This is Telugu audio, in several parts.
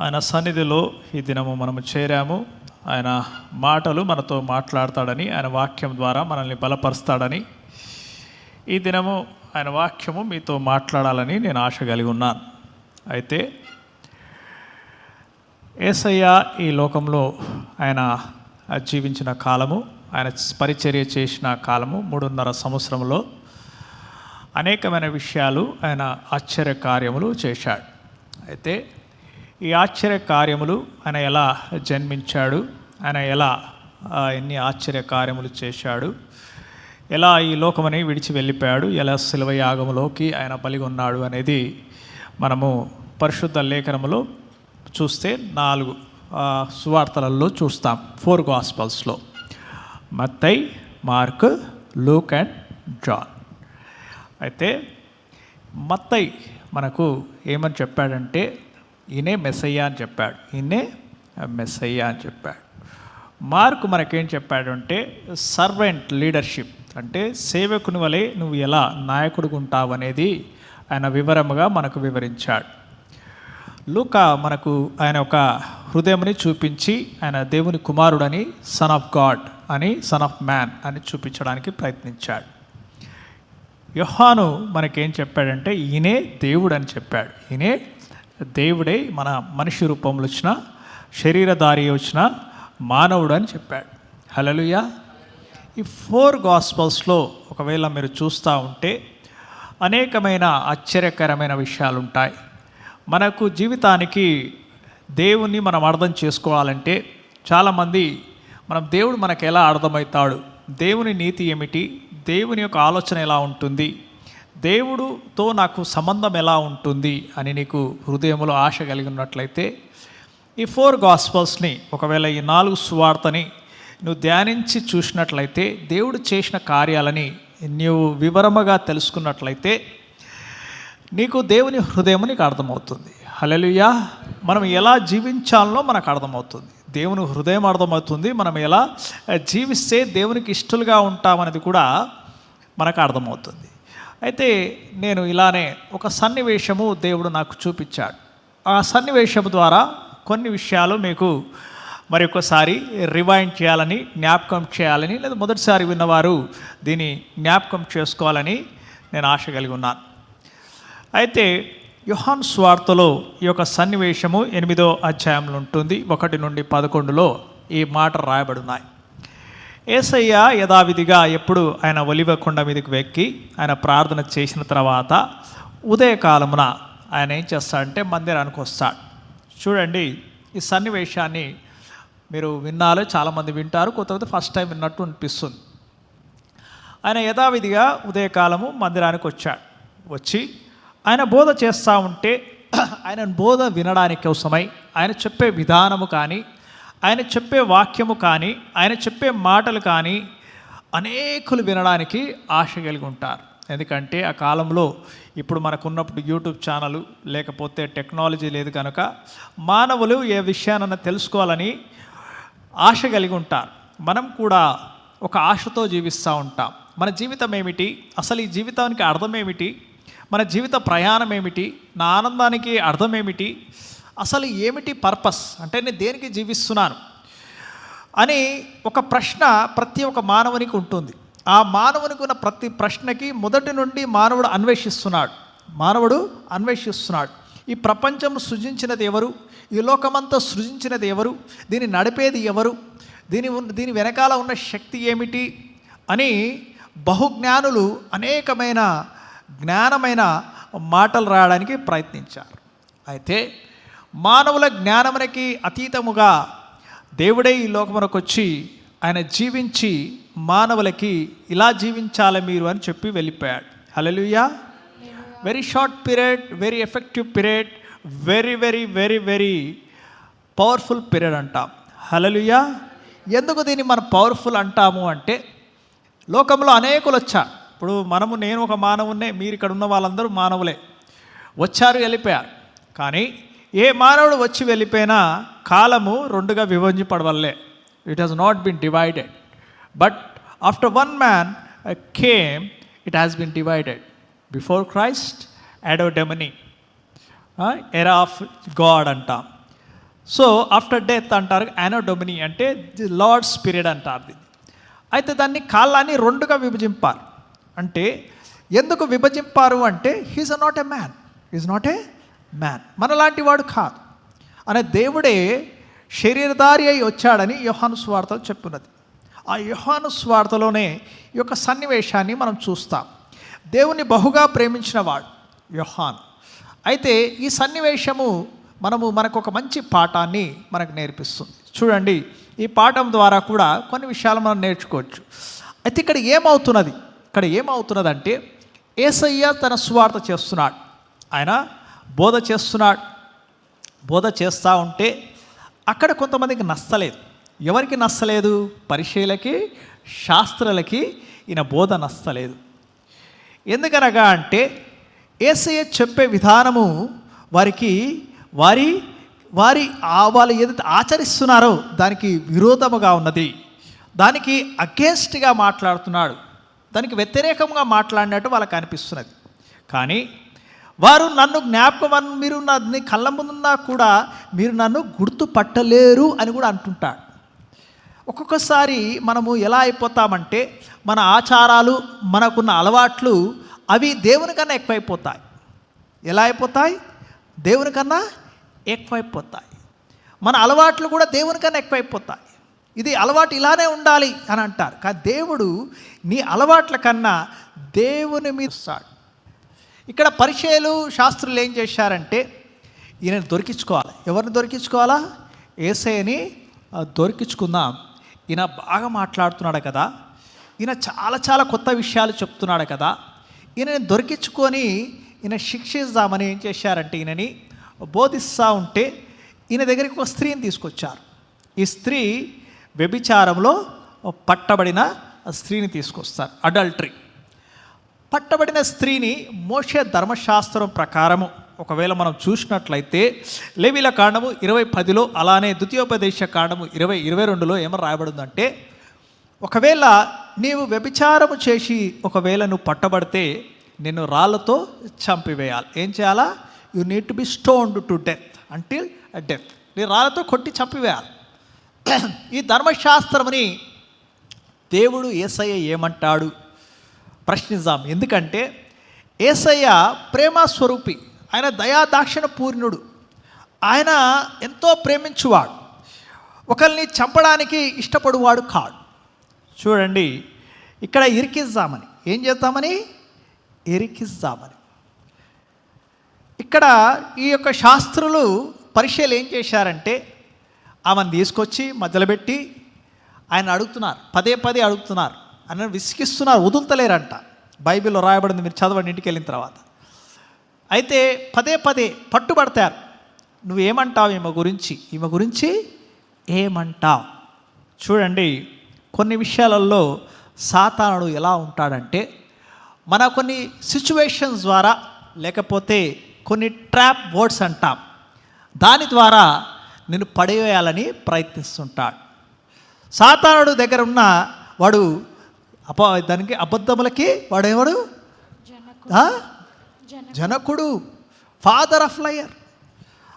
ఆయన సన్నిధిలో ఈ దినము మనము చేరాము. ఆయన మాటలు మనతో మాట్లాడతాడని, ఆయన వాక్యం ద్వారా మనల్ని బలపరుస్తాడని, ఈ దినము ఆయన వాక్యము మీతో మాట్లాడాలని నేను ఆశ కలిగి ఉన్నాను. అయితే యేసయ్య ఈ లోకంలో ఆయన జీవించిన కాలము, ఆయన పరిచర్య చేసిన కాలము 3.5 సంవత్సరంలో అనేకమైన విషయాలు, ఆయన ఆశ్చర్య కార్యములు చేశాడు. అయితే ఈ ఆశ్చర్య కార్యములు, ఆయన ఎలా జన్మించాడు, ఆయన ఎలా ఎన్ని ఆశ్చర్య కార్యములు చేశాడు, ఎలా ఈ లోకమని విడిచి వెళ్ళిపోయాడు, ఎలా శిలువ యాగములోకి ఆయన బలిగొన్నాడు అనేది మనము పరిశుద్ధ లేఖనములో చూస్తే 4 సువార్తలలో చూస్తాం. 4 గాస్పల్స్లో మత్తయి, మార్క్, లూక్ అండ్ జాన్. అయితే మత్తయి మనకు ఏమని చెప్పాడంటే ఈయనే మెస్సయ్య అని చెప్పాడు. ఈయనే మెస్సయ్య అని చెప్పాడు. మార్కు మనకేం చెప్పాడంటే సర్వెంట్ లీడర్షిప్, అంటే సేవకుని వలె నువ్వు ఎలా నాయకుడిగా ఉంటావు అనేది ఆయన వివరముగా మనకు వివరించాడు. లూకా మనకు ఆయన ఒక హృదయంని చూపించి ఆయన దేవుని కుమారుడని, సన్ ఆఫ్ గాడ్ అని, సన్ ఆఫ్ మ్యాన్ అని చూపించడానికి ప్రయత్నించాడు. యోహాను మనకేం చెప్పాడంటే ఈయనే దేవుడు అని చెప్పాడు. ఈయనే దేవుడే మన మనిషి రూపంలో వచ్చిన, శరీరధారి వచ్చిన మానవుడు అని చెప్పాడు. హల్లెలూయా. ఈ 4 గాస్పల్స్లో ఒకవేళ మీరు చూస్తూ ఉంటే అనేకమైన ఆశ్చర్యకరమైన విషయాలు ఉంటాయి. మనకు జీవితానికి దేవుణ్ణి మనం అర్థం చేసుకోవాలంటే చాలామంది దేవుడు మనకు ఎలా అర్థమవుతాడు, దేవుని నీతి ఏమిటి, దేవుని యొక్క ఆలోచన ఎలా ఉంటుంది, దేవుడితో నాకు సంబంధం ఎలా ఉంటుంది అని నీకు హృదయంలో ఆశ కలిగి ఉన్నట్లయితే ఈ 4 గాస్పల్స్ని, ఒకవేళ ఈ 4 సువార్తని నువ్వు ధ్యానించి చూసినట్లయితే, దేవుడు చేసిన కార్యాలని నువ్వు వివరముగా తెలుసుకున్నట్లయితే నీకు దేవుని హృదయం నీకు అర్థమవుతుంది. హల్లెలూయా. మనం ఎలా జీవించాలనో మనకు అర్థమవుతుంది, దేవుని హృదయం అర్థమవుతుంది. మనం ఎలా జీవిస్తే దేవునికి ఇష్టలుగా ఉంటామనేది కూడా మనకు అర్థమవుతుంది. అయితే నేను ఇలానే ఒక సన్నివేశము దేవుడు నాకు చూపించాడు. ఆ సన్నివేశం ద్వారా కొన్ని విషయాలు మీకు మరి ఒకసారి రివైండ్ చేయాలని, జ్ఞాపకం చేయాలని, లేదా మొదటిసారి విన్నవారు దీన్ని జ్ఞాపకం చేసుకోవాలని నేను ఆశ కలిగి ఉన్నాను. అయితే యోహాను సువార్తలో ఈ యొక్క సన్నివేశము 8వ అధ్యాయంలో ఉంటుంది. 1 నుండి 11లో ఈ మాట రాయబడున్నాయి. యేసయ్య యథావిధిగా ఎప్పుడు ఆయన ఒలివ కొండ మీదకి వెక్కి ఆయన ప్రార్థన చేసిన తర్వాత ఉదయకాలమున ఆయన ఏం చేస్తాడంటే మందిరానికి వస్తాడు. చూడండి, ఈ సన్నివేశాన్ని మీరు విన్నాలో, చాలామంది వింటారు, కొత్తగా ఫస్ట్ టైం విన్నట్టు అనిపిస్తుంది. ఆయన యథావిధిగా ఉదయకాలము మందిరానికి వచ్చాడు. వచ్చి ఆయన బోధ చేస్తూ ఉంటే ఆయన బోధ వినడానికి కోసమై ఆయన చెప్పే విధానము కానీ, ఆయన చెప్పే వాక్యము కానీ, ఆయన చెప్పే మాటలు కానీ అనేకులు వినడానికి ఆశ కలిగి ఉంటారు. ఎందుకంటే ఆ కాలంలో ఇప్పుడు మనకున్నప్పుడు యూట్యూబ్ ఛానల్ లేకపోతే టెక్నాలజీ లేదు కనుక మానవులు ఏ విషయానన్నా తెలుసుకోవాలని ఆశ కలిగి ఉంటారు. మనం కూడా ఒక ఆశతో జీవిస్తూ ఉంటాం. మన జీవితం ఏమిటి, అసలు ఈ జీవితానికి అర్థం ఏమిటి, మన జీవిత ప్రయాణం ఏమిటి, నా ఆనందానికి అర్థం ఏమిటి, అసలు ఏమిటి పర్పస్, అంటే నేను దేనికి జీవిస్తున్నాను అని ఒక ప్రశ్న ప్రతి ఒక్క మానవునికి ఉంటుంది. ఆ మానవునికి ఉన్న ప్రతి ప్రశ్నకి మొదటి నుండి మానవుడు అన్వేషిస్తున్నాడు. ఈ ప్రపంచం సృజించినది ఎవరు, ఈ లోకమంతా సృజించినది ఎవరు, దీన్ని నడిపేది ఎవరు, దీని వెనకాల ఉన్న శక్తి ఏమిటి అని బహుజ్ఞానులు అనేకమైన జ్ఞానమైన మాటలు రాయడానికి ప్రయత్నించారు. అయితే మానవుల జ్ఞానమునకి అతీతముగా దేవుడే ఈ లోకమునకు వచ్చి ఆయన జీవించి మానవులకి ఇలా జీవించాలి మీరు అని చెప్పి వెళ్ళిపోయాడు. Hallelujah. Very short period, very effective period, very very very very powerful period అంటాం. హల్లెలూయా. ఎందుకు దీన్ని మనం పవర్ఫుల్ అంటాము అంటే లోకంలో అనేకులు వచ్చారు. ఇప్పుడు నేను ఒక మానవున్నే, మీరు ఇక్కడ ఉన్న వాళ్ళందరూ మానవులే, వచ్చారు వెళ్ళిపోయారు. కానీ ఏ మానవుడు వచ్చి వెళ్ళిపోయినా కాలము 2గా విభజింపడవల్లే. It has not been divided, but after one man came it has been divided. Before Christ, ఎడోడెమనీ, ఎరా ఆఫ్ గాడ్ అంటాం. సో ఆఫ్టర్ డెత్ అంటారు యానో డొమిని, అంటే ది లార్డ్స్ పీరియడ్ అంటారు దీన్ని. అయితే దాన్ని కాలాన్ని రెండుగా విభజింపారు. అంటే ఎందుకు విభజింపారు అంటే he's not a man, is not a man, మనలాంటి వాడు కాదు అనే దేవుడే శరీరధారి అయి వచ్చాడని యోహాను సువార్తలో చెప్పున్నది. ఆ యోహాను సువార్తలోనే ఈ యొక్క సన్నివేశాన్ని మనం చూస్తాం. దేవుని బహుగా ప్రేమించిన వాడు యోహాను. అయితే ఈ సన్నివేశము మనకు ఒక మంచి పాఠాన్ని మనకు నేర్పిస్తుంది. చూడండి, ఈ పాఠం ద్వారా కూడా కొన్ని విషయాలు మనం నేర్చుకోవచ్చు. అయితే ఇక్కడ ఏమవుతున్నదంటే యేసయ్య తన సువార్త చేస్తున్నాడు, ఆయన బోధ చేస్తున్నాడు. బోధ చేస్తూ ఉంటే అక్కడ కొంతమందికి నచ్చలేదు. ఎవరికి నచ్చలేదు? పరిచయులకి, శాస్త్రులకి ఈయన బోధ నచ్చలేదు. ఎందుకనగా అంటే యేసయ్య చెప్పే విధానము వాళ్ళు ఏదైతే ఆచరిస్తున్నారో దానికి విరోధముగా ఉన్నది, దానికి అగేన్స్ట్గా మాట్లాడుతున్నాడు, దానికి వ్యతిరేకంగా మాట్లాడినట్టు వాళ్ళకి అనిపిస్తున్నది. కానీ వారు నన్ను జ్ఞాపకం, మీరు నన్ను కళ్ళ ముందున్నా కూడా మీరు నన్ను గుర్తుపట్టలేరు అని కూడా అంటుంటాడు. ఒక్కొక్కసారి మనము ఎలా అయిపోతామంటే మన ఆచారాలు, మనకున్న అలవాట్లు అవి దేవుని కన్నా ఎక్కువైపోతాయి. ఎలా అయిపోతాయి? దేవుని కన్నా ఎక్కువైపోతాయి. మన అలవాట్లు కూడా దేవుని కన్నా ఎక్కువైపోతాయి. ఇది అలవాటు ఇలానే ఉండాలి అని అంటారు. కానీ దేవుడు నీ అలవాట్ల కన్నా దేవుని మీద వస్తాడు. ఇక్కడ పరిచయులు, శాస్త్రులు ఏం చేశారంటే ఈయనని దొరికించుకోవాలి. ఎవరిని దొరికించుకోవాలా? యేసయ్యని దొరికించుకుందాం. ఈయన బాగా మాట్లాడుతున్నాడు కదా, ఈయన చాలా చాలా కొత్త విషయాలు చెప్తున్నాడు కదా, ఈయనని దొరికించుకొని ఈయన శిక్షిద్దామని ఏం చేశారంటే ఈయనని బోధిస్తూ ఉంటే ఈయన దగ్గరికి ఒక స్త్రీని తీసుకొచ్చారు. ఈ స్త్రీ వ్యభిచారంలో పట్టబడిన స్త్రీని తీసుకొస్తారు. అడల్టరీ పట్టబడిన స్త్రీని మోషే ధర్మశాస్త్రం ప్రకారము ఒకవేళ మనం చూసినట్లయితే లేవీల కాండము 20:10 అలానే ద్వితీయోపదేశ కాండము 20:22 ఏమని రాయబడిందంటే, ఒకవేళ నీవు వ్యభిచారము చేసి ఒకవేళ నువ్వు పట్టబడితే నిన్ను రాళ్ళతో చంపివేయాలి. ఏం చేయాలా? You need to be stoned to death until death. నీ రాళ్ళతో కొట్టి చంపివేయాలి. ఈ ధర్మశాస్త్రముని దేవుడు యేసయ్య ఏమంటాడు ప్రశ్నిద్దాం. ఎందుకంటే యేసయ్య ప్రేమ స్వరూపి, ఆయన దయాదాక్షిణ పూర్ణుడు, ఆయన ఎంతో ప్రేమించువాడు, ఒకరిని చంపడానికి ఇష్టపడువాడు కాడు. చూడండి, ఇక్కడ ఇరికిద్దామని, ఏం చేద్దామని? ఇరికిద్దామని. ఇక్కడ ఈ యొక్క శాస్త్రులు, పరిచయులు ఏం చేశారంటే ఆమెను తీసుకొచ్చి మధ్యలో పెట్టి ఆయన అడుగుతున్నారు, పదే అడుగుతున్నారు, ఆయన విసిగిస్తున్నారు, వదులుతలేరంట. బైబిల్లో రాయబడింది, మీరు చదవండి ఇంటికి వెళ్ళిన తర్వాత. అయితే పదే పట్టుబడతారు. నువ్వేమంటావు ఈమె గురించి ఏమంటావు? చూడండి, కొన్ని విషయాలలో సాతానుడు ఎలా ఉంటాడంటే మన కొన్ని సిచ్యువేషన్స్ ద్వారా, లేకపోతే కొన్ని ట్రాప్ వర్డ్స్ అంటాం, దాని ద్వారా నిన్ను పడేయాలని ప్రయత్నిస్తుంటాడు. సాతానుడు దగ్గర ఉన్న వాడు దానికి అబద్ధములకి వాడేవాడు? జనకుడు, ఫాదర్ ఆఫ్ లయర్.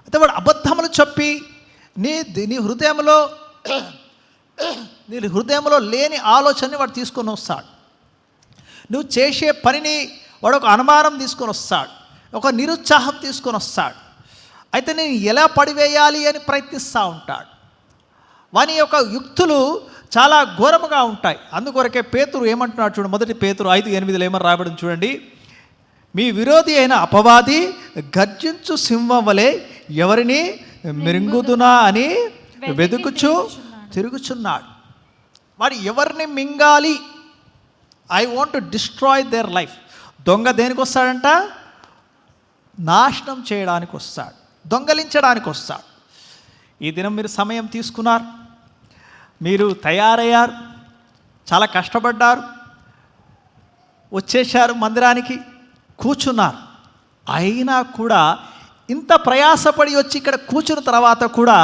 అయితే వాడు అబద్ధములు చెప్పి నీ హృదయంలో లేని ఆలోచనని వాడు తీసుకొని వస్తాడు. నువ్వు చేసే పనిని వాడు ఒక అనుమానం తీసుకొని వస్తాడు, ఒక నిరుత్సాహం తీసుకొని వస్తాడు. అయితే నేను ఎలా పడివేయాలి అని ప్రయత్నిస్తూ ఉంటాడు. వాని యొక్క యుక్తులు చాలా ఘోరముగా ఉంటాయి. అందుకొరకే పేతురు ఏమంటున్నాడు చూడండి, 1 పేతురు 5:8 ఏమని రాయబడింది చూడండి. మీ విరోధి అయిన అపవాది గర్జించు సింహం వలె ఎవరిని మింగుదునా అని వెతుకుచు తిరుగుచున్నాడు. వాడు ఎవరిని మింగాలి? I want to destroy their life. దొంగ దేనికి వస్తాడంట? నాశనం చేయడానికి వస్తాడు, దొంగలించడానికి వస్తాడు. ఈ దినం మీరు సమయం తీసుకున్నారు, మీరు తయారయ్యారు, చాలా కష్టపడ్డారు, వచ్చేశారు మందిరానికి, కూర్చున్నారు. అయినా కూడా ఇంత ప్రయాసపడి వచ్చి ఇక్కడ కూర్చున్న తర్వాత కూడా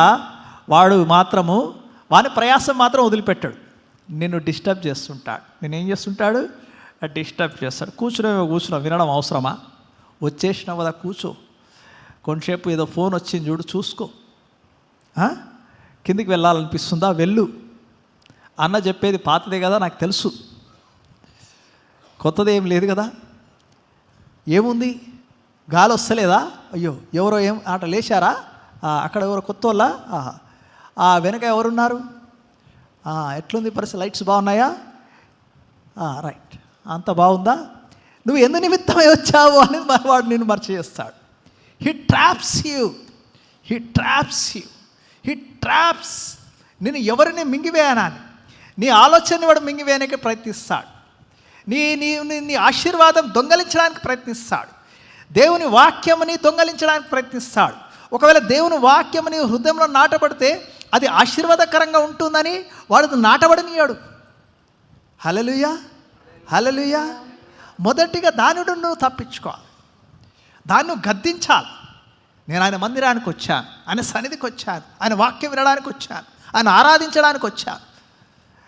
వాని ప్రయాసం మాత్రం వదిలిపెట్టాడు. నిన్ను డిస్టర్బ్ చేస్తుంటాడు. నేనేం చేస్తుంటాడు? డిస్టర్బ్ చేస్తాడు. కూర్చున్నావు, వినడం అవసరమా? వచ్చేసినావు కదా, కూర్చో, కొంచెంసేపు ఏదో ఫోన్ వచ్చింది చూడు, చూసుకో. కిందికి వెళ్ళాలనిపిస్తుందా? వెళ్ళు. అన్న చెప్పేది పాతదే కదా, నాకు తెలుసు, కొత్తది ఏం లేదు కదా. ఏముంది, గాలి వస్తలేదా? అయ్యో ఎవరో ఏం ఆట లేచారా? అక్కడ ఎవరో కొత్త వాళ్ళ? వెనక ఎవరున్నారు? ఎట్లుంది పరిస్థితి? లైట్స్ బాగున్నాయా? రైట్, అంత బాగుందా? నువ్వు ఎందు నిమిత్తమై వచ్చావు అని వాడు నిన్ను మర్చిచేస్తాడు. He traps you. నేను ఎవరిని మింగివేయనాని, నీ ఆలోచనని వాడు మింగివేయడానికి ప్రయత్నిస్తాడు. నీ ఆశీర్వాదం దొంగలించడానికి ప్రయత్నిస్తాడు. దేవుని వాక్యముని దొంగలించడానికి ప్రయత్నిస్తాడు. ఒకవేళ దేవుని వాక్యముని హృదయంలో నాటబడితే అది ఆశీర్వాదకరంగా ఉంటుందని వాడు నాటబడనీయాడు. హల్లెలూయా. మొదటిగా దాని నుండి నువ్వు తప్పించుకోవాలి, దాన్ని నువ్వు గద్దించాలి. నేను ఆయన మందిరానికి వచ్చాను, ఆయన సన్నిధికి వచ్చాను, ఆయన వాక్యం వినడానికి వచ్చాను, ఆయన ఆరాధించడానికి వచ్చాను.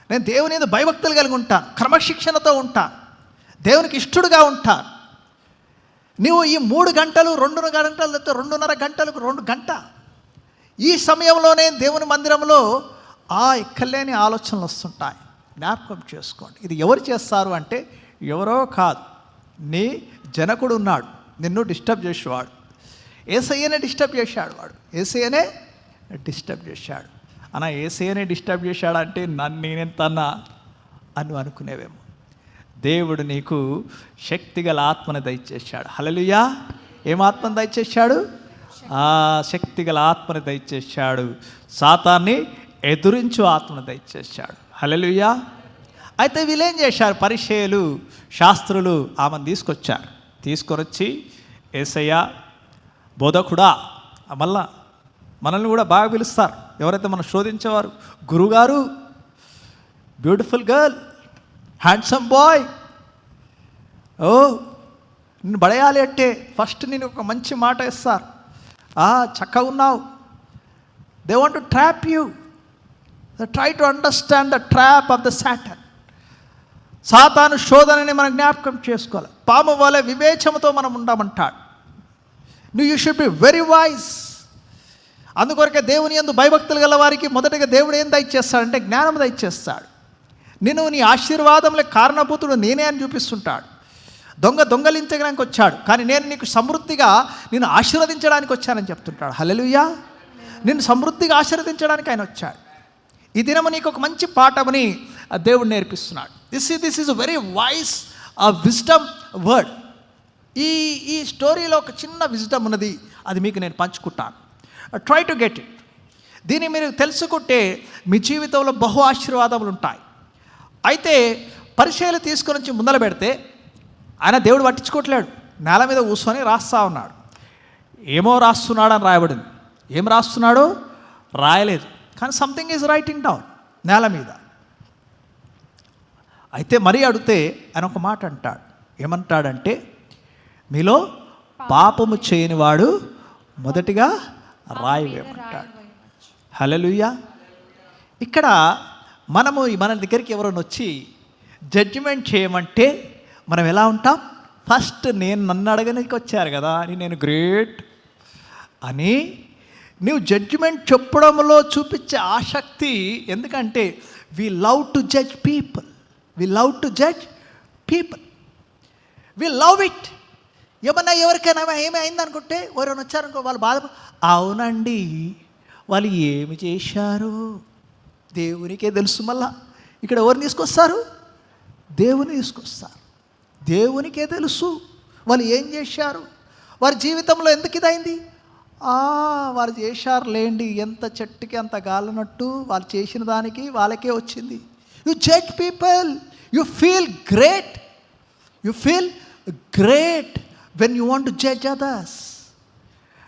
నేను దేవుని మీద భయభక్తులు కలిగి ఉంటాను, క్రమశిక్షణతో ఉంటాను, దేవునికి ఇష్టడుగా ఉంటాను. నువ్వు ఈ 3 గంటలు 2 గంటలు 2.5 గంటలకు 2 గంట ఈ సమయంలోనే దేవుని మందిరంలో ఎక్కలేని ఆలోచనలు వస్తుంటాయి. జ్ఞాపకం చేసుకోండి. ఇది ఎవరు చేస్తారు అంటే ఎవరో కాదు, నీ జనకుడు ఉన్నాడు, నిన్ను డిస్టర్బ్ చేసేవాడు. యేసయ్యనే డిస్టర్బ్ చేశాడు. యేసయ్యనే డిస్టర్బ్ చేశాడంటే నేనెంతన్నా అని అనుకునేవేమో. దేవుడు నీకు శక్తిగల ఆత్మను దయచేశాడు. హల్లెలూయా. ఏం ఆత్మను దయచేశాడు? శక్తిగల ఆత్మను దయచేశాడు. సాతాన్ని ఎదురించు ఆత్మను దయచేశాడు. హల్లెలూయా. అయితే వీళ్ళేం చేశారు? పరిసయ్యులు, శాస్త్రులు ఆమెను తీసుకొని వచ్చి యేసయ్య బోధకుడా, మళ్ళా మనల్ని కూడా బాగా పిలుస్తారు ఎవరైతే మనం శోధించేవారు. గురుగారు, బ్యూటిఫుల్ గర్ల్, హ్యాండ్సమ్ బాయ్, నిన్ను పడేయాలి అంటే ఫస్ట్ నేను ఒక మంచి మాట ఇస్తారు. చక్కగా ఉన్నావు. They want to trap you. Try to understand the trap of the Satan. సాతాను శోధనని మనం జ్ఞాపకం చేసుకోవాలి. పాము వలె వివేచనతో మనం ఉండమంటాడు. You should be very wise. అందుకొరకే దేవుని యందు భయభక్తులు గల వారికి మొదటిగా దేవుడు ఏం దయచేస్తాడంటే జ్ఞానం దయచేస్తాడు. నేను నీ ఆశీర్వాదంలో కారణభూతుడు నేనే అని చూపిస్తుంటాడు. దొంగలించడానికి వచ్చాడు, కానీ నేను నీకు సమృద్ధిగా నిన్ను ఆశీర్వదించడానికి వచ్చానని చెప్తుంటాడు. హల్లెలూయా. నిన్ను సమృద్ధిగా ఆశీర్వదించడానికి ఆయన వచ్చాడు. ఈ దినము నీకు ఒక మంచి పాఠమని దేవుడు నేర్పిస్తున్నాడు. This is very wise wisdom word. ఈ స్టోరీలో ఒక చిన్న విజ్డమ్ ఉన్నది, అది మీకు నేను పంచుకుంటాను. Try to get it. దీన్ని మీరు తెలుసుకుంటే మీ జీవితంలో బహు ఆశీర్వాదములు ఉంటాయి. అయితే పరిచయాలు తీసుకొని వచ్చి ముందర పెడితే ఆయన దేవుడు పట్టించుకోవట్లేడు. నేల మీద కూర్చొని రాస్తా ఉన్నాడు. ఏమో రాస్తున్నాడు అని రాయబడింది. ఏం రాస్తున్నాడో రాయలేదు, కానీ సంథింగ్ ఈజ్ రైటింగ్ డౌన్ నేల మీద. అయితే మరీ అడిగితే ఆయన ఒక మాట అంటాడు. ఏమంటాడంటే, మీలో పాపము చేయనివాడు మొదటిగా రాయి వేయమంటాడు. హల్లెలూయా. ఇక్కడ మన దగ్గరికి ఎవరైనా వచ్చి జడ్జిమెంట్ చేయమంటే మనం ఎలా ఉంటాం? ఫస్ట్ నన్ను అడగడానికి వచ్చారు కదా అని, నేను గ్రేట్ అని నువ్వు జడ్జిమెంట్ చెప్పడంలో చూపించే ఆసక్తి. ఎందుకంటే we love to judge people. We love it. ఏమన్నా ఎవరికైనా ఏమి అయిందనుకుంటే ఎవరైనా వచ్చారనుకో, వాళ్ళు అవునండి, వాళ్ళు ఏమి చేశారు దేవునికే తెలుసు. మళ్ళా ఇక్కడ ఎవరిని తీసుకొస్తారు? దేవుని తీసుకొస్తారు. దేవునికే తెలుసు వాళ్ళు ఏం చేశారు, వారి జీవితంలో ఎందుకు ఇదైంది. వారు చేశారు లేండి, ఎంత చెట్టుకి అంత గాలనట్టు వాళ్ళు చేసిన దానికి వాళ్ళకే వచ్చింది. You judge people. You feel great when you want to judge others.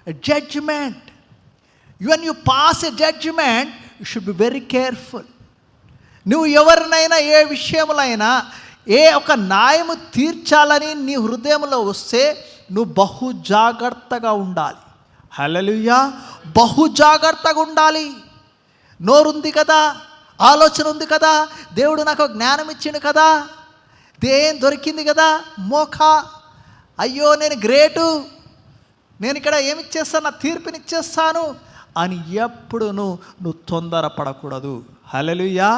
A judgment. When you pass a judgment, you should be very careful. నువ్వు ఎవరినైనా ఏ విషయంలో ఏ ఒక న్యాయము తీర్చాలని నీ హృదయంలో వస్తే నువ్వు బహు జాగ్రత్తగా ఉండాలి. హల్లెలూయా. బహు జాగ్రత్తగా ఉండాలి. నోరుంది కదా, ఆలోచన ఉంది కదా, దేవుడు నాకు జ్ఞానం ఇచ్చిండు కదా, దేం దొరికింది కదా, అయ్యో నేను గ్రేటు, నేను ఇక్కడ ఏమిచ్చేస్తాను, నా తీర్పునిచ్చేస్తాను అని ఎప్పుడు నువ్వు తొందరపడకూడదు. హల్లెలూయా.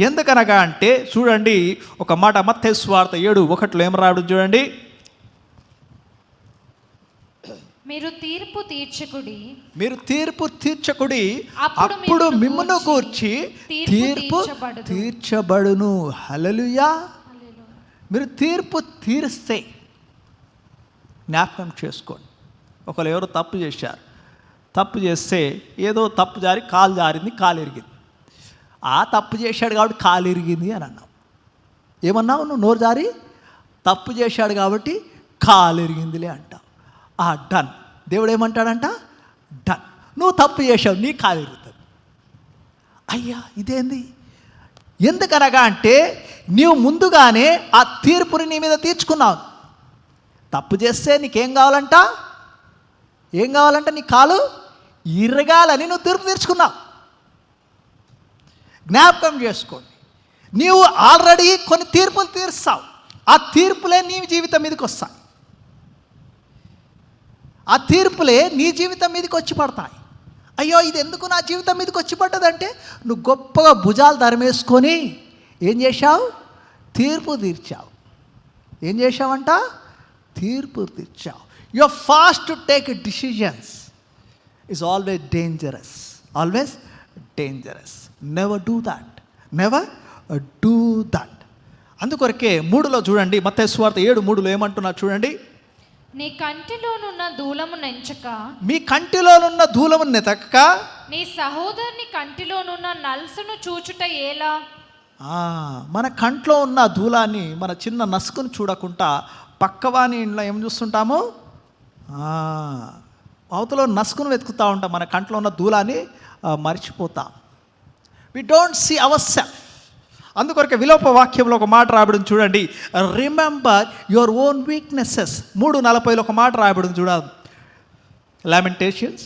ఎందుకనగా అంటే చూడండి ఒక మాట, మత్తయి సువార్త 7:1 ఏం రాయడం చూడండి. మీరు తీర్పు తీర్చకుడి, అప్పుడు మిమ్మును గూర్చి తీర్పు తీర్చబడును. హల్లెలూయా. మీరు తీర్పు తీరిస్తే జ్ఞాపకం చేసుకోండి. ఒకరు ఎవరో తప్పు చేస్తే ఏదో తప్పు జారి కాలు జారింది, కాలు ఇరిగింది. ఆ తప్పు చేశాడు కాబట్టి కాలు ఇరిగింది అని అన్నావు. ఏమన్నావు నువ్వు? నోరు జారి తప్పు చేశాడు కాబట్టి కాలు ఇరిగిందిలే అంటావు. డన్. దేవుడు ఏమంటాడంట? డన్. నువ్వు తప్పు చేశావు, నీ కాలు ఇరుగుతుంది. అయ్యా ఇదేంది? ఎందుకనగా అంటే నీవు ముందుగానే ఆ తీర్పుని నీ మీద తీర్చుకున్నావు. తప్పు చేస్తే నీకేం కావాలంట? నీ కాలు ఇరగాలని నువ్వు తీర్పు తీర్చుకున్నావు. జ్ఞాపకం చేసుకోండి. నీవు ఆల్రెడీ కొన్ని తీర్పులు తీర్స్తావు. ఆ తీర్పులే నీ జీవితం మీదకి వస్తాయి. ఆ తీర్పులే నీ జీవితం మీదకి వచ్చి పడతాయి. అయ్యో ఇది ఎందుకు నా జీవితం మీదకి వచ్చి పడ్డదంటే నువ్వు గొప్పగా భుజాలు ధరమేసుకొని ఏం చేశావు? తీర్పు తీర్చావు. ఏం చేశావంట? తీర్పు తీర్చావు. Your fast to take decisions is always dangerous. Never do that. అందుకొరకే 3లో చూడండి, మత్తయి సువార్త 7:3 ఏమంటున్నారు చూడండి. నీ కంటిలోనున్న దూలము నెతక నీ సహోదరుని కంటిలోనున్న నల్సును చూచుట ఎలా? మన కంట్లో ఉన్న దూలాన్ని, మన చిన్న నసుకును చూడకుండా పక్కవాని ఇంట్లో ఏం చూస్తుంటాము? అవతలో నసుకును వెతుకుతూ ఉంటాం. మన కంట్లో ఉన్న దూలాన్ని మర్చిపోతాం. We don't see our self. అందుకొరకే విలోప వాక్యంలో ఒక మాట రాయబడింది చూడండి. Remember your own weaknesses. 3:40 ఒక మాట రాయబడింది చూడాలి. లామెంటేషన్స్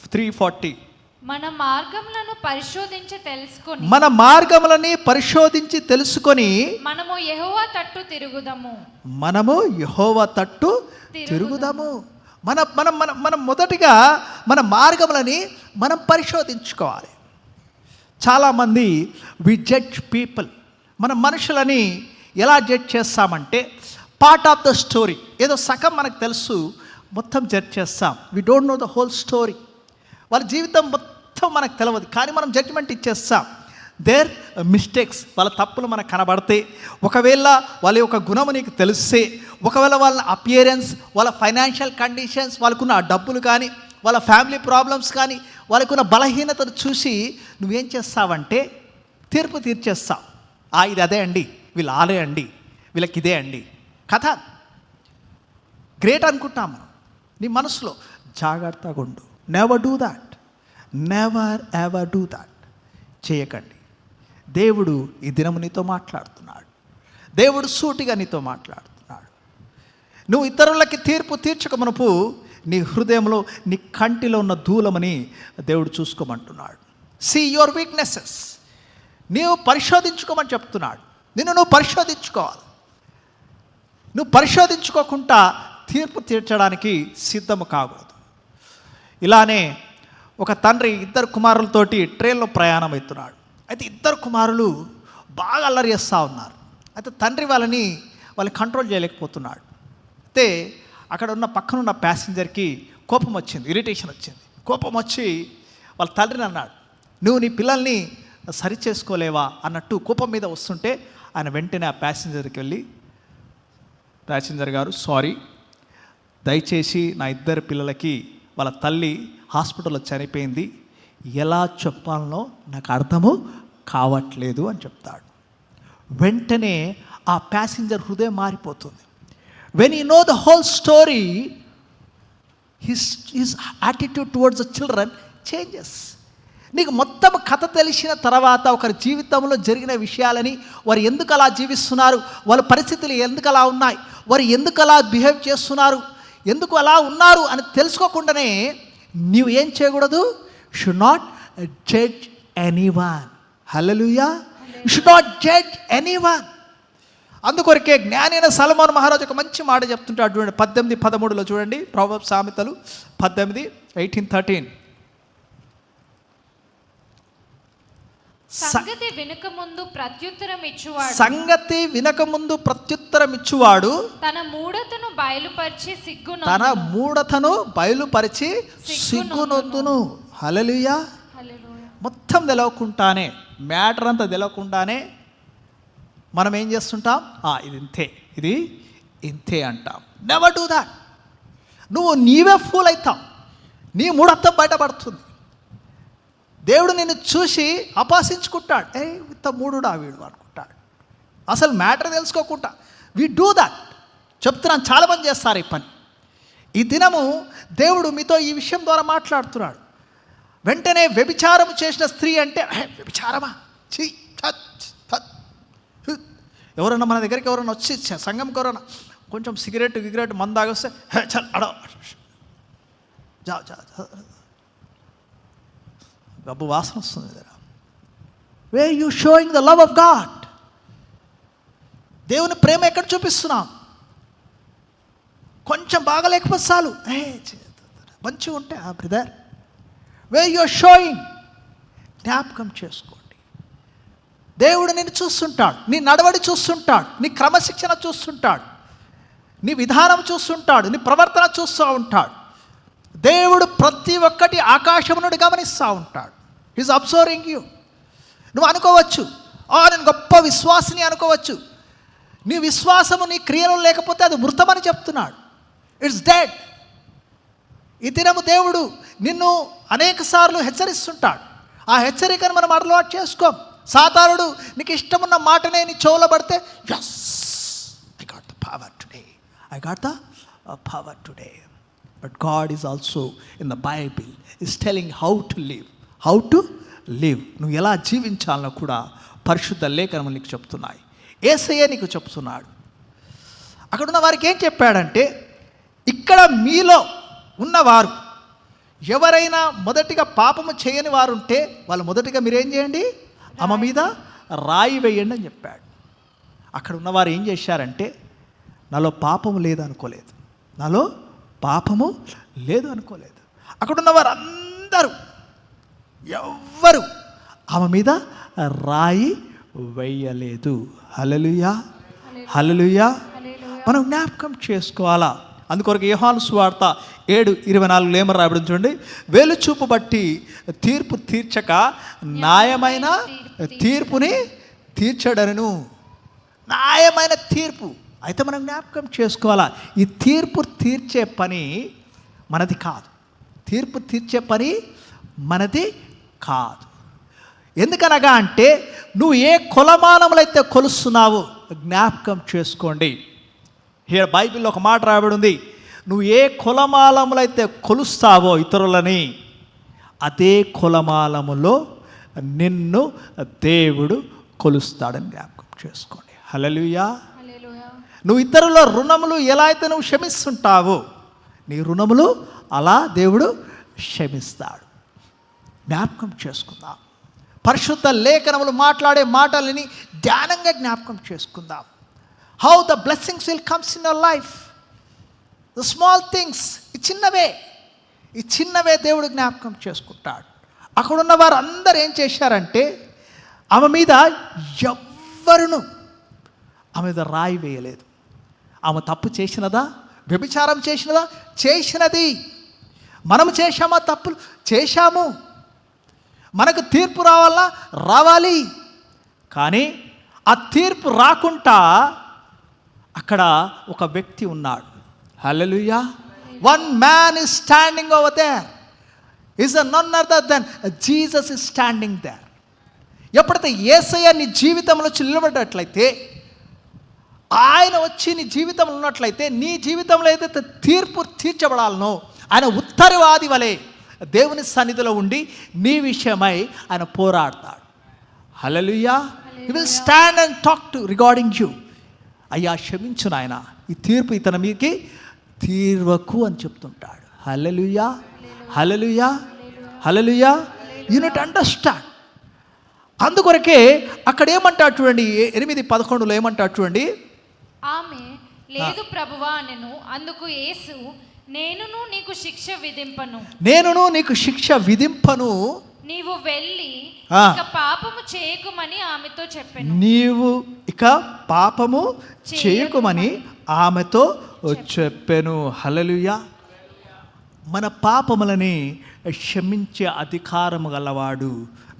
3:40. మన మార్గములను పరిశోధించి తెలుసుకొని మనము యెహోవా తట్టు తిరుగుదాము. మనం మొదటిగా మన మార్గములని మనం పరిశోధించుకోవాలి. చాలామంది వి జడ్జ్ పీపుల్. మన మనుషులని ఎలా జడ్జ్ చేస్తామంటే పార్ట్ ఆఫ్ ద స్టోరీ, ఏదో సగం మనకు తెలుసు, మొత్తం జడ్జ్ చేస్తాం. We don't know the whole story. వాళ్ళ జీవితం మొత్తం మనకు తెలియదు, కానీ మనం జడ్జిమెంట్ ఇచ్చేస్తాం. దేర్ మిస్టేక్స్, వాళ్ళ తప్పులు మనకు కనబడితే, ఒకవేళ వాళ్ళ యొక్క గుణము నీకు తెలిస్తే, ఒకవేళ వాళ్ళ అపియరెన్స్, వాళ్ళ ఫైనాన్షియల్ కండిషన్స్, వాళ్ళకున్న డబ్బులు కానీ, వాళ్ళ ఫ్యామిలీ ప్రాబ్లమ్స్ కానీ, వాళ్ళకున్న బలహీనతను చూసి నువ్వేం చేస్తావంటే తీర్పు తీర్చేస్తావు. ఇది అదే అండి, వీళ్ళు ఆలే అండి, వీళ్ళకి ఇదే అండి కథ. గ్రేట్ అనుకుంటాం మనం. నీ మనసులో జాగ్రత్తగా ఉండు. Never ever do that. చేయకండి. దేవుడు ఈ దినము నీతో మాట్లాడుతున్నాడు. దేవుడు సూటిగా నీతో మాట్లాడుతున్నాడు. నువ్వు ఇతరులకి తీర్పు తీర్చక మునుపు నీ హృదయంలో, నీ కంటిలో ఉన్న దూలమని దేవుడు చూసుకోమంటున్నాడు. See your weaknesses. నీవు పరిశోధించుకోమని చెప్తున్నాడు. నువ్వు పరిశోధించుకోవాలి. నువ్వు పరిశోధించుకోకుండా తీర్పు తీర్చడానికి సిద్ధము కాకూడదు. ఇలానే ఒక తండ్రి 2 కుమారులతోటి ట్రైన్లో ప్రయాణం అవుతున్నాడు. అయితే 2 కుమారులు బాగా అల్లరి చేస్తూ ఉన్నారు. అయితే తండ్రి వాళ్ళని కంట్రోల్ చేయలేకపోతున్నాడు. అయితే అక్కడ ఉన్న పక్కనున్న ప్యాసింజర్కి కోపం వచ్చింది, ఇరిటేషన్ వచ్చింది. కోపం వచ్చి వాళ్ళ తండ్రిని అన్నాడు, నువ్వు నీ పిల్లల్ని సరి చేసుకోలేవా అన్నట్టు కోపం మీద వస్తుంటే ఆయన వెంటనే ఆ ప్యాసింజర్కి వెళ్ళి, ప్యాసింజర్ గారు సారీ, దయచేసి నా 2 పిల్లలకి వాళ్ళ తల్లి హాస్పిటల్లో చనిపోయింది, ఎలా చెప్పాలనో నాకు అర్థము కావట్లేదు అని చెప్తాడు. వెంటనే ఆ ప్యాసింజర్ హృదయం మారిపోతుంది. When you know the whole story, his attitude towards the children changes. నీకు మొత్తం కథ తెలిసిన తర్వాత ఒకరి జీవితంలో జరిగిన విషయాలని, వారు ఎందుకు అలా జీవిస్తున్నారు, వాళ్ళ పరిస్థితులు ఎందుకు అలా ఉన్నాయి, వారు ఎందుకు అలా బిహేవ్ చేస్తున్నారు, ఎందుకు అలా ఉన్నారు అని తెలుసుకోకుండానే నీవు ఏం చేయకూడదు? Should not judge anyone. Hallelujah. Should not judge anyone. అందుకొరకే జ్ఞాని అయిన సొలొమోను మహారాజు ఒక మంచి మాట చెప్తుంటాడు చూడండి. 18:13 చూడండి. ప్రొవర్బ్స్ సామెతలు 18:18-13. సంగతి వినక ముందు ప్రత్యుత్తరం ఇచ్చువాడు సంగతి వినకముందు ప్రత్యుత్తరం ఇచ్చువాడు తన మూఢతను బయలుపరిచి తన మూఢతను బయలుపరిచి సిగ్గునొద్దును. హల్లెలూయా. మొత్తం తెలవకుండానే, మ్యాటర్ అంతా తెలవకుండానే మనం ఏం చేస్తుంటాం? ఇది ఇంతే, ఇది ఇంతే అంటాం. Never do that. నువ్వు నీవే ఫూల్ అవుతావు, నీ మూఢత్వం బయటపడుతుంది. దేవుడు నిన్ను చూసి అపాసించుకుంటాడు. ఇంత మూడుడా వీడు అనుకుంటాడు, అసలు మ్యాటర్ తెలుసుకోకుండా. We do that. చెప్తున్నాను, చాలామంది చేస్తారు ఈ పని. ఈ దినము దేవుడు మీతో ఈ విషయం ద్వారా మాట్లాడుతున్నాడు. వెంటనే వ్యభిచారం చేసిన స్త్రీ అంటే వ్యభిచారమా, చీ, ఎవరన్నా మన దగ్గరికి ఎవరైనా వచ్చి సంఘంకి ఎవరైనా కొంచెం సిగరెట్ మందు తాగొస్తే చల్ అడ జా గబ్బు వాసన వస్తుంది కదా. Way you showing the love of God. దేవుని ప్రేమ ఎక్కడ చూపిస్తున్నాం? కొంచెం బాగలేకపోతే చాలు, మంచిగా ఉంటే బ్రదర్, వే యూ షోయింగ్. జ్ఞాపకం చేసుకోండి. దేవుడు నిన్ను చూస్తుంటాడు, నీ నడవడి చూస్తుంటాడు, నీ క్రమశిక్షణ చూస్తుంటాడు, నీ విధానం చూస్తుంటాడు, నీ ప్రవర్తన చూస్తూ ఉంటాడు. దేవుడు ప్రతి ఒక్కటి ఆకాశం నుండి గమనిస్తూ ఉంటాడు. Is observing you. నువ్వు అనుకోవచ్చు, నేను గొప్ప విశ్వాసిని అనుకోవచ్చు. నీ విశ్వాసము నీ క్రియలు లేకపోతే అది మృతమని చెప్తున్నాడు. It's dead. ఈ దినము దేవుడు నిన్ను అనేక సార్లు హెచ్చరిస్తుంటాడు. ఆ హెచ్చరికను మనం అలవాటు చేసుకోం. సాతానుడు నీకు ఇష్టమున్న మాటనే నీ చెవులో పడితే, yes, I got the power today. But God is also in the Bible is telling how to live. నువ్వు ఎలా జీవించాలనో కూడా పరిశుద్ధ లేఖనములు నీకు చెప్తున్నాయి. యేసయ్య నీకు చెప్తున్నాడు. అక్కడ ఉన్న వారికి ఏం చెప్పాడంటే, ఇక్కడ మీలో ఉన్నవారు ఎవరైనా మొదటిగా పాపము చేయని వారు ఉంటే వాళ్ళు మొదటిగా మీరేం చేయండి? ఆమె మీద రాయి వేయండి అని చెప్పాడు. అక్కడ ఉన్నవారు ఏం చేశారంటే, నాలో పాపము లేదు అనుకోలేదు, నాలో పాపము లేదు అనుకోలేదు. అక్కడ ఉన్నవారు అందరూ ఎవ్వరు ఆమె మీద రాయి వేయలేదు. హల్లెలూయా, హల్లెలూయా. మనం జ్ఞాపకం చేసుకోవాలా. అందుకొరకు యోహాను సువార్త 7:24 ఏమని రాయబడింది చూడండి. వెలుచూపు బట్టి తీర్పు తీర్చక న్యాయమైన తీర్పుని తీర్చడను. న్యాయమైన తీర్పు అయితే మనం జ్ఞాపకం చేసుకోవాలా. ఈ తీర్పు తీర్చే పని మనది కాదు. తీర్పు తీర్చే పని మనది కాదు. ఎందుకనగా అంటే, నువ్వు ఏ కొలమానములైతే కొలుస్తున్నావో జ్ఞాపకం చేసుకోండి. హియర్ బైబిల్లో ఒక మాట రాయబడి ఉంది, నువ్వు ఏ కొలమానములైతే కొలుస్తావో ఇతరులని, అదే కొలమానములో నిన్ను దేవుడు కొలుస్తాడని జ్ఞాపకం చేసుకోండి. హల్లెలూయా. నువ్వు ఇతరుల రుణములు ఎలా అయితే నువ్వు క్షమిస్తుంటావో, నీ రుణములు అలా దేవుడు క్షమిస్తాడు. జ్ఞాపకం చేసుకుందాం. పరిశుద్ధ లేఖనములు మాట్లాడే మాటలని ధ్యానంగా జ్ఞాపకం చేసుకుందాం. How the blessings will comes in your life. The small things, ఈ చిన్నవే దేవుడు జ్ఞాపకం చేసుకుంటాడు. అక్కడున్న వారు అందరూ ఏం చేశారంటే, ఆమె మీద ఎవ్వరును ఆమె మీద రాయి వేయలేదు. ఆమె తప్పు చేసినదా? వ్యభిచారం చేసినదా? చేసినది. మనము చేశామా? తప్పులు చేశాము. మనకు తీర్పు రావాలి. కానీ ఆ తీర్పు రాకుండా అక్కడ ఒక వ్యక్తి ఉన్నాడు. Hallelujah. One man is standing over there. Is none other than Jesus is standing there. ఎప్పుడైతే యేసయ్య నీ జీవితంలో నిలబడ్డట్లయితే, ఆయన వచ్చి నీ జీవితంలో ఉన్నట్లయితే, నీ జీవితంలో ఏదైతే తీర్పు తీర్చబడాలనో ఆయన ఉత్తరవాది వలె దేవుని సన్నిధిలో ఉండి నీ విషయమై ఆయన పోరాడతాడు. Hallelujah. He will stand and talk to regarding you. అయ్యా క్షమించు నాయన, ఈ తీర్పు ఇతని మీదకి తీర్వకు అని చెప్తుంటాడు. Hallelujah, hallelujah, hallelujah. You need to understand. అందుకొరకే అక్కడ ఏమంటాడు చూడండి, 8:11 ఏమంటాడు చూడండి. ఆమె లేదు ప్రభువా అనెను. అందుకు యేసు, నేనును నీకు శిక్ష విధింపను. నీవు వెళ్ళి ఆ. ఇక పాపము చేయకుమని ఆమెతో చెప్పాను. నీవు ఇక పాపము చేయకుమని ఆమెతో చెప్పెను. హల్లెలూయా. మన పాపములని క్షమించే అధికారము గలవాడు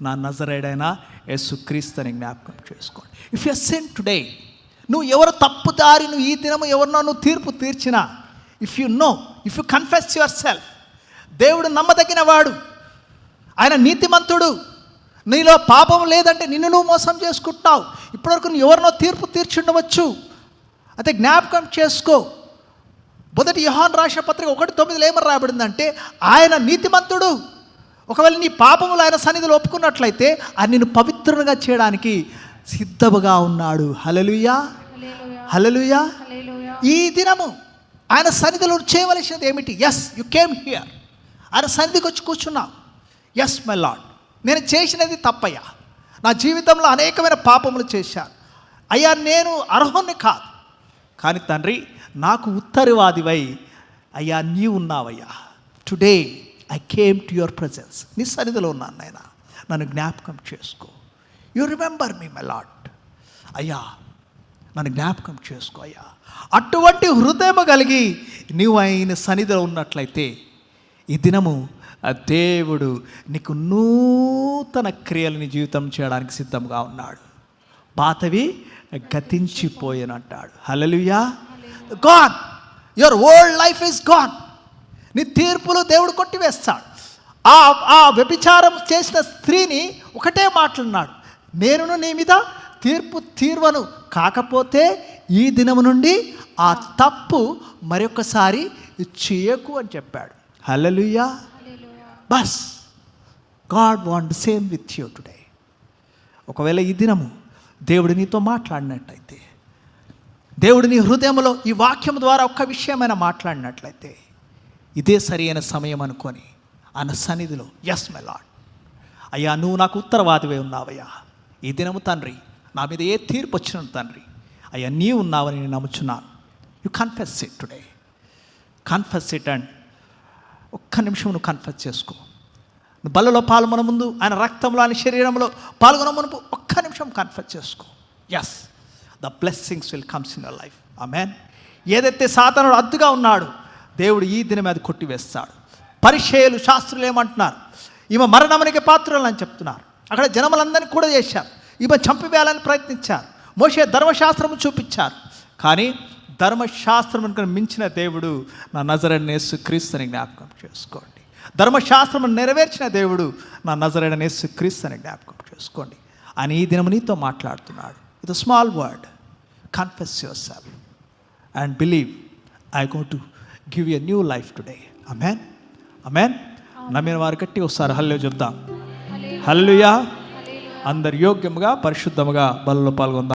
నా నజరేయుడైన యేసుక్రీస్తుని జ్ఞాపకం చేసుకోండి. ఇఫ్ యు సిన్ టుడే, నువ్వు ఎవరు తప్పుదారి, నువ్వు ఈ దినము ఎవరినో నువ్వు తీర్పు తీర్చినా, if you confess yourself, దేవుడు నమ్మదగిన వాడు, ఆయన నీతిమంతుడు. నీలో పాపం లేదంటే నిన్ను నువ్వు మోసం చేసుకుంటున్నావు. ఇప్పటివరకు నువ్వు ఎవరినో తీర్పు తీర్చుండవచ్చు, అయితే జ్ఞాపకం చేసుకో. మొదటి యోహాను రాసిన పత్రిక 1:9 ఏమని రాబడిందంటే, ఆయన నీతిమంతుడు. ఒకవేళ నీ పాపములు ఆయన సన్నిధిలో ఒప్పుకున్నట్లయితే ఆయన నిన్ను పవిత్రునిగా చేయడానికి సిద్ధముగా ఉన్నాడు. హల్లెలూయా, హల్లెలూయా. ఈ దినము ఆయన సన్నిధిలో చేయవలసినది ఏమిటి? Yes, you came here. ఆయన సన్నిధికి వచ్చి కూర్చున్నావు. ఎస్ మై లార్డ్, నేను చేసినది తప్పయ్యా, నా జీవితంలో అనేకమైన పాపములు చేశాను అయ్యా, నేను అర్హుణ్ణి కాదు, కానీ తండ్రి నాకు ఉత్తరవాదివై అయ్యా నీవు ఉన్నావయ్యా. Today I came to your presence. నీ సన్నిధిలో ఉన్నాను నాయన, నన్ను జ్ఞాపకం చేసుకో. You remember me my Lord. అయ్యా నన్ను జ్ఞాపకం చేసుకో అయ్యా. అటువంటి హృదయము కలిగి నీవు ఆయన సన్నిధిలో ఉన్నట్లయితే ఈ దినము ఆ దేవుడు నీకు నూతన క్రియలని జీవితం చేయడానికి సిద్ధంగా ఉన్నాడు. పాతవి గతించిపోయినంటాడు. Hallelujah. Gone, your old life is gone. నీ తీర్పులు దేవుడు కొట్టివేస్తాడు. ఆ వ్యభిచారం చేసిన స్త్రీని ఒకటే మాట్లాడినాడు, నేను నీ మీద తీర్పు తీర్వను, కాకపోతే ఈ దినము నుండి ఆ తప్పు మరొకసారి చేయకు అని చెప్పాడు. Hallelujah. But God want same with you today. ఒకవేళ ఈ దినము దేవుడు నీతో మాట్లాడినట్లయితే, దేవుడు నీ హృదయంలో ఈ వాక్యం ద్వారా ఒక్క విషయమైనా మాట్లాడినట్లయితే, ఇదే సరైన సమయం అనుకొని ఆయన సన్నిధిలో, ఎస్ మై లార్డ్, అయ్యా నువ్వు నాకు ఉత్తరవాదివై ఉన్నావయ్యా. ఈ దినము తండ్రి నా మీద ఏ తీర్పు వచ్చిన తండ్రి, అయ్యా నీవు ఉన్నావని నేను నమ్ముచున్నాను. You confess it today, confess it. And ఒక్క నిమిషం నువ్వు కన్ఫెస్ చేసుకో. నువ్వు బలలో పాల్గొన ముందు, ఆయన రక్తంలో, ఆయన శరీరంలో పాల్గొన మునుపు ఒక్క నిమిషం కన్ఫెస్ చేసుకో. Yes, the blessings will comes in your life. Amen. ఏదైతే సాతానుడు అద్దుగా ఉన్నాడు, దేవుడు ఈ దినమే అది కొట్టివేస్తాడు. పరిచయులు, శాస్త్రులు ఏమంటున్నారు? ఈమె మరణమునికి పాత్రులు అని చెప్తున్నారు. అక్కడ జనములందరినీ కూడా చేశారు, ఈమె చంపివేయాలని ప్రయత్నించారు. మోషే ధర్మశాస్త్రము చూపించారు, కానీ ధర్మశాస్త్రమును మించిన దేవుడు నా నజరేయుడైన యేసుక్రీస్తుని జ్ఞాపకం చేసుకోండి. ధర్మశాస్త్రము నెరవేర్చిన దేవుడు నా నజరేయుడైన యేసుక్రీస్తుని జ్ఞాపకం చేసుకోండి. ఆయన ఈ దినము నీతో మాట్లాడుతున్నాడు. With small word, confess yourself and believe I going to give you a new life today. Amen, amen. నమ్మిన వారు గట్టి ఒకసారి హల్లెలూయా చెప్దాం. హల్లెలూయా. అందరు యోగ్యముగా పరిశుద్ధముగా బలలో పాల్గొందాం.